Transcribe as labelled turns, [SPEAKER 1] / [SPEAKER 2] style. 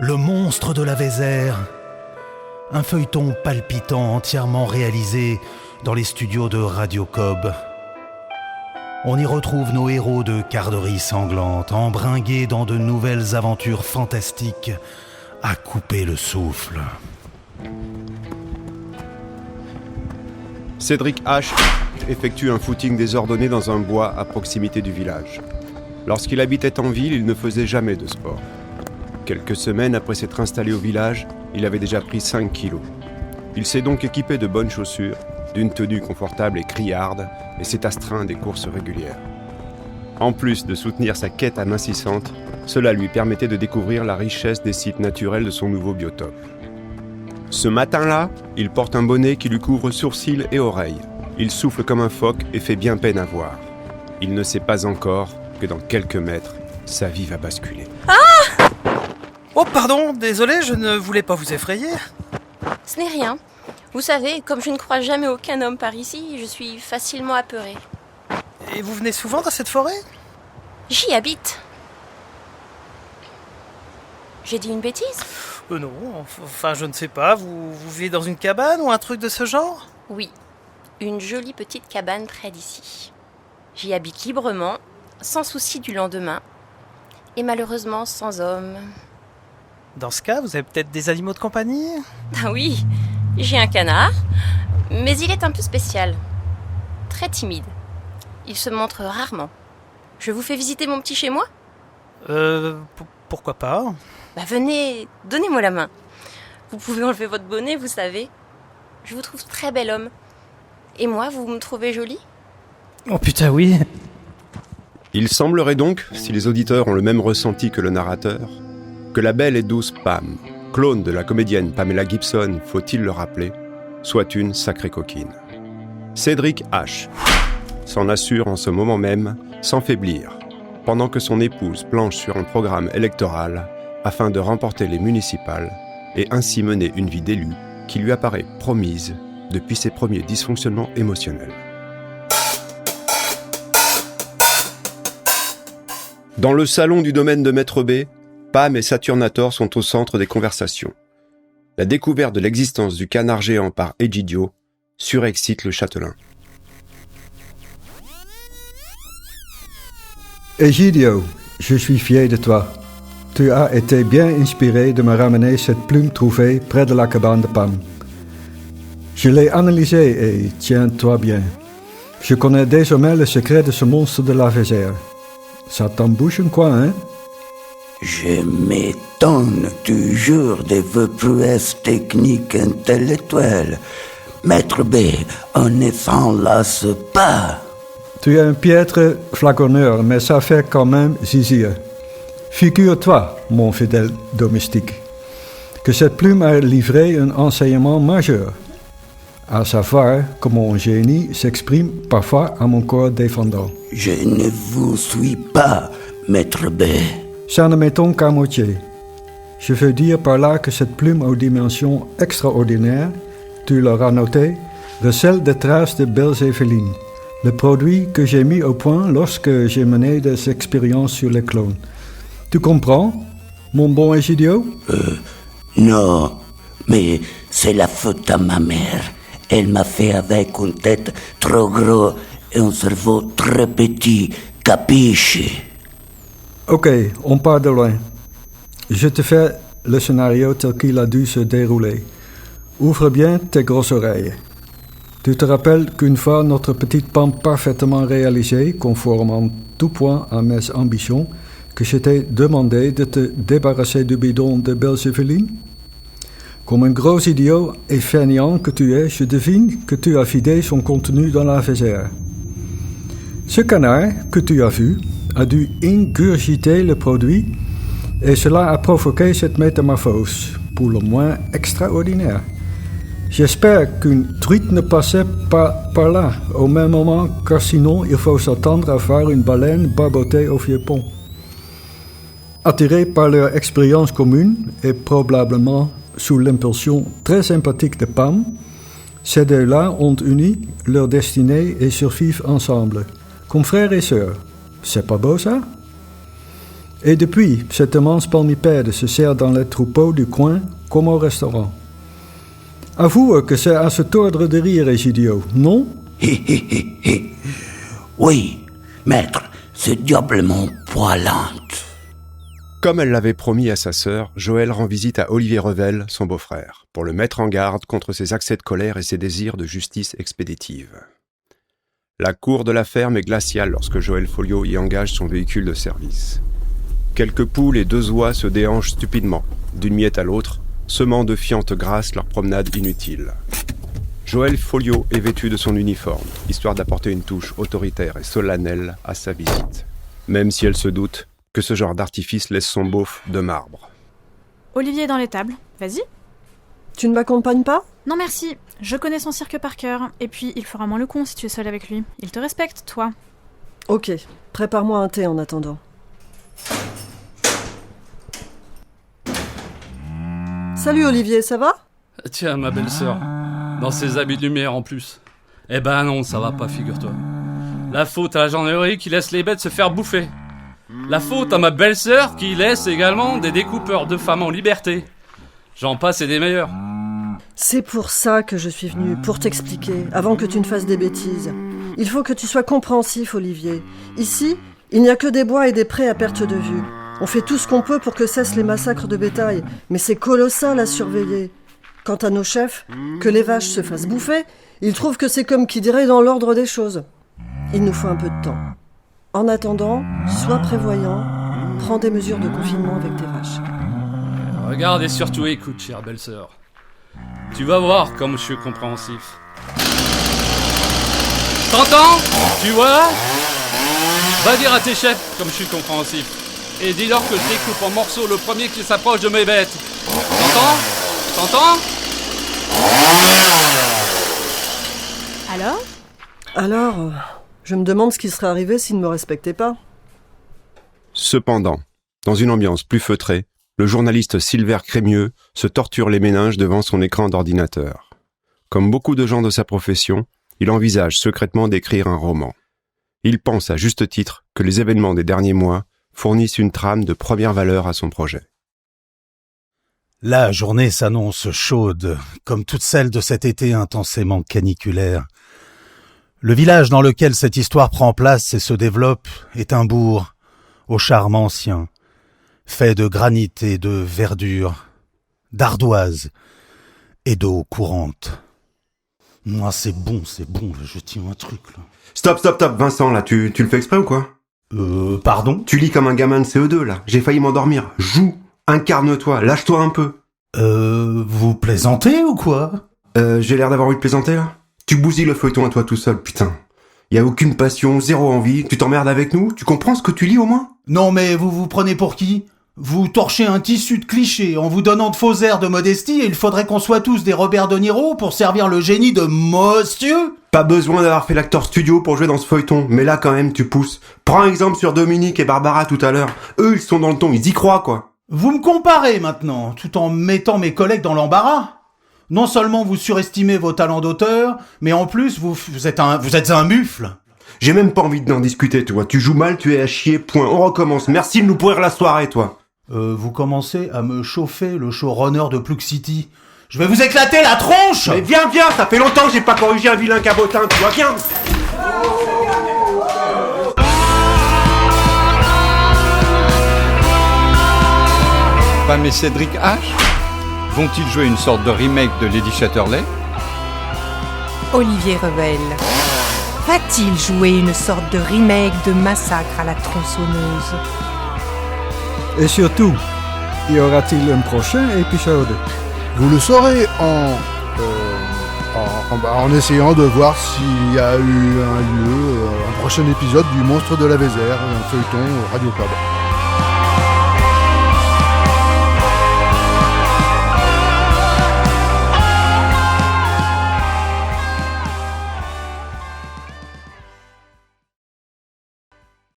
[SPEAKER 1] Le monstre de la Vézère. Un feuilleton palpitant entièrement réalisé dans les studios de Radio Cob. On y retrouve nos héros de Garderie Sanglante, embringués dans de nouvelles aventures fantastiques, à couper le souffle.
[SPEAKER 2] Cédric H. effectue un footing désordonné dans un bois à proximité du village. Lorsqu'il habitait en ville, il ne faisait jamais de sport. Quelques semaines après s'être installé au village, il avait déjà pris 5 kilos. Il s'est donc équipé de bonnes chaussures, d'une tenue confortable et criarde, et s'est astreint des courses régulières. En plus de soutenir sa quête amincissante, cela lui permettait de découvrir la richesse des sites naturels de son nouveau biotope. Ce matin-là, il porte un bonnet qui lui couvre sourcils et oreilles. Il souffle comme un phoque et fait bien peine à voir. Il ne sait pas encore que dans quelques mètres, sa vie va basculer.
[SPEAKER 3] Ah ! Oh pardon, désolé, je ne voulais pas vous effrayer.
[SPEAKER 4] Ce n'est rien. Vous savez, comme je ne croise jamais aucun homme par ici, je suis facilement apeurée.
[SPEAKER 3] Et vous venez souvent dans cette forêt ?
[SPEAKER 4] J'y habite. J'ai dit une bêtise ?
[SPEAKER 3] Non, enfin je ne sais pas, vous vivez dans une cabane ou un truc de ce genre ?
[SPEAKER 4] Oui, une jolie petite cabane près d'ici. J'y habite librement, sans souci du lendemain, et malheureusement sans homme.
[SPEAKER 3] Dans ce cas, vous avez peut-être des animaux de compagnie ?
[SPEAKER 4] Ah oui, j'ai un canard, mais il est un peu spécial. Très timide. Il se montre rarement. Je vous fais visiter mon petit chez moi ?
[SPEAKER 3] Pourquoi pas ?
[SPEAKER 4] Venez, donnez-moi la main. Vous pouvez enlever votre bonnet, vous savez. Je vous trouve très bel homme. Et moi, vous me trouvez jolie ?
[SPEAKER 3] Oh putain, oui.
[SPEAKER 2] Il semblerait donc, si les auditeurs ont le même ressenti que le narrateur, que la belle et douce Pam, clone de la comédienne Pamela Gibson, faut-il le rappeler, soit une sacrée coquine. Cédric H. s'en assure en ce moment même, sans faiblir, pendant que son épouse planche sur un programme électoral afin de remporter les municipales et ainsi mener une vie d'élu qui lui apparaît promise depuis ses premiers dysfonctionnements émotionnels. Dans le salon du domaine de Maître B, Pam et Saturnator sont au centre des conversations. La découverte de l'existence du canard géant par Egidio surexcite le châtelain.
[SPEAKER 5] Egidio, je suis fier de toi. Tu as été bien inspiré de me ramener cette plume trouvée près de la cabane de Pam. Je l'ai analysée et tiens-toi bien. Je connais désormais le secret de ce monstre de la Vézère. Ça t'embouche un coin, hein?
[SPEAKER 6] Je m'étonne toujours de vos prouesses techniques intellectuelles. Maître B, on ne s'en lasse pas.
[SPEAKER 5] Tu es un piètre flaconneur, mais ça fait quand même zizir. Figure-toi, mon fidèle domestique, que cette plume a livré un enseignement majeur, à savoir que mon génie s'exprime parfois à mon corps défendant.
[SPEAKER 6] Je ne vous suis pas, Maître B.
[SPEAKER 5] Ça ne m'étonne qu'à moitié. Je veux dire par là que cette plume aux dimensions extraordinaires, tu l'auras noté, recèle des traces de Belzéveline, le produit que j'ai mis au point lorsque j'ai mené des expériences sur les clones. Tu comprends, mon bon Egidio ?
[SPEAKER 6] Non, mais c'est la faute à ma mère. Elle m'a fait avec une tête trop grosse et un cerveau très petit, capisce ?
[SPEAKER 5] Ok, on part de loin. Je te fais le scénario tel qu'il a dû se dérouler. Ouvre bien tes grosses oreilles. Tu te rappelles qu'une fois notre petite Pam parfaitement réalisée, conforme en tout point à mes ambitions, que je t'ai demandé de te débarrasser du bidon de Belzéveline ? Comme un gros idiot et fainéant que tu es, je devine que tu as vidé son contenu dans la Vézère. Ce canard que tu as vu a dû ingurgiter le produit et cela a provoqué cette métamorphose, pour le moins extraordinaire. J'espère qu'une truite ne passait pas par là au même moment, car sinon il faut s'attendre à voir une baleine barboter au vieux pont. Attirés par leur expérience commune et probablement sous l'impulsion très sympathique de Pam, ces deux-là ont uni leur destinée et survivent ensemble, comme frères et sœurs. C'est pas beau ça ? Et depuis, cette immense palmipède se sert dans les troupeaux du coin comme au restaurant. Avoue que c'est à se tordre de rire, Egidio, non?
[SPEAKER 6] Oui, maître, c'est diablement poilante.
[SPEAKER 2] Comme elle l'avait promis à sa sœur, Joël rend visite à Olivier Revel, son beau-frère, pour le mettre en garde contre ses accès de colère et ses désirs de justice expéditive. La cour de la ferme est glaciale lorsque Joël Folliot y engage son véhicule de service. Quelques poules et 2 oies se déhanchent stupidement, d'une miette à l'autre, semant de fientes grasses leur promenade inutile. Joël Folliot est vêtu de son uniforme, histoire d'apporter une touche autoritaire et solennelle à sa visite, même si elle se doute que ce genre d'artifice laisse son beauf de marbre.
[SPEAKER 7] Olivier est dans l'étable, vas-y.
[SPEAKER 8] Tu ne m'accompagnes pas?
[SPEAKER 7] Non merci, je connais son cirque par cœur, et puis il fera moins le con si tu es seul avec lui. Il te respecte, toi.
[SPEAKER 8] Ok, prépare-moi un thé en attendant. Salut Olivier, ça va?
[SPEAKER 9] Tiens, ma belle-sœur, dans ses habits de lumière en plus. Eh ben non, ça va pas, figure-toi. La faute à la gendarmerie qui laisse les bêtes se faire bouffer. La faute à ma belle-sœur qui laisse également des découpeurs de femmes en liberté. J'en passe et des meilleurs.
[SPEAKER 8] C'est pour ça que je suis venue, pour t'expliquer, avant que tu ne fasses des bêtises. Il faut que tu sois compréhensif, Olivier. Ici, il n'y a que des bois et des prés à perte de vue. On fait tout ce qu'on peut pour que cessent les massacres de bétail, mais c'est colossal à surveiller. Quant à nos chefs, que les vaches se fassent bouffer, ils trouvent que c'est comme qui dirait dans l'ordre des choses. Il nous faut un peu de temps. En attendant, sois prévoyant, prends des mesures de confinement avec tes vaches.
[SPEAKER 9] Regarde et surtout écoute, chère belle-sœur. Tu vas voir comme je suis compréhensif. T'entends? Tu vois? Va dire à tes chefs comme je suis compréhensif. Et dis-leur que je découpe en morceaux le premier qui s'approche de mes bêtes. T'entends?
[SPEAKER 8] Alors, je me demande ce qui serait arrivé s'ils ne me respectaient pas.
[SPEAKER 2] Cependant, dans une ambiance plus feutrée, le journaliste Silver Crémieux se torture les méninges devant son écran d'ordinateur. Comme beaucoup de gens de sa profession, il envisage secrètement d'écrire un roman. Il pense à juste titre que les événements des derniers mois fournissent une trame de première valeur à son projet.
[SPEAKER 1] La journée s'annonce chaude, comme toutes celles de cet été intensément caniculaire. Le village dans lequel cette histoire prend place et se développe est un bourg, au charme ancien, fait de granit et de verdure, d'ardoise et d'eau courante. Moi, c'est bon, je tiens un truc, là.
[SPEAKER 2] Stop, Vincent, là, tu le fais exprès ou quoi?
[SPEAKER 1] Pardon?
[SPEAKER 2] Tu lis comme un gamin de CE2, là. J'ai failli m'endormir. Joue, incarne-toi, lâche-toi un peu.
[SPEAKER 1] Vous plaisantez ou quoi?
[SPEAKER 2] J'ai l'air d'avoir envie de plaisanter, là? Tu bousilles le feuilleton à toi tout seul, putain. Y a aucune passion, zéro envie, tu t'emmerdes avec nous? Tu comprends ce que tu lis au moins?
[SPEAKER 1] Non mais vous vous prenez pour qui? Vous torchez un tissu de clichés en vous donnant de faux airs de modestie et il faudrait qu'on soit tous des Robert De Niro pour servir le génie de monsieur?
[SPEAKER 2] Pas besoin d'avoir fait l'acteur studio pour jouer dans ce feuilleton, mais là quand même tu pousses. Prends un exemple sur Dominique et Barbara tout à l'heure. Eux ils sont dans le ton, ils y croient quoi.
[SPEAKER 1] Vous me comparez maintenant, tout en mettant mes collègues dans l'embarras. Non seulement vous surestimez vos talents d'auteur, mais en plus vous êtes un mufle.
[SPEAKER 2] J'ai même pas envie d'en discuter, toi. Tu joues mal, tu es à chier, point. On recommence. Merci de nous pourrir la soirée, toi.
[SPEAKER 1] Vous commencez à me chauffer le showrunner de Plug City. Je vais vous éclater la tronche!
[SPEAKER 2] Mais viens, ça fait longtemps que j'ai pas corrigé un vilain cabotin, tu vois, viens!
[SPEAKER 10] Pam et Cédric H vont-ils jouer une sorte de remake de Lady Chatterley?
[SPEAKER 11] Olivier Revel va-t-il jouer une sorte de remake de Massacre à la tronçonneuse?
[SPEAKER 5] Et surtout, y aura-t-il un prochain épisode?
[SPEAKER 12] Vous le saurez en essayant de voir s'il y a eu un prochain épisode du Monstre de la Vézère, un feuilleton Radio Club.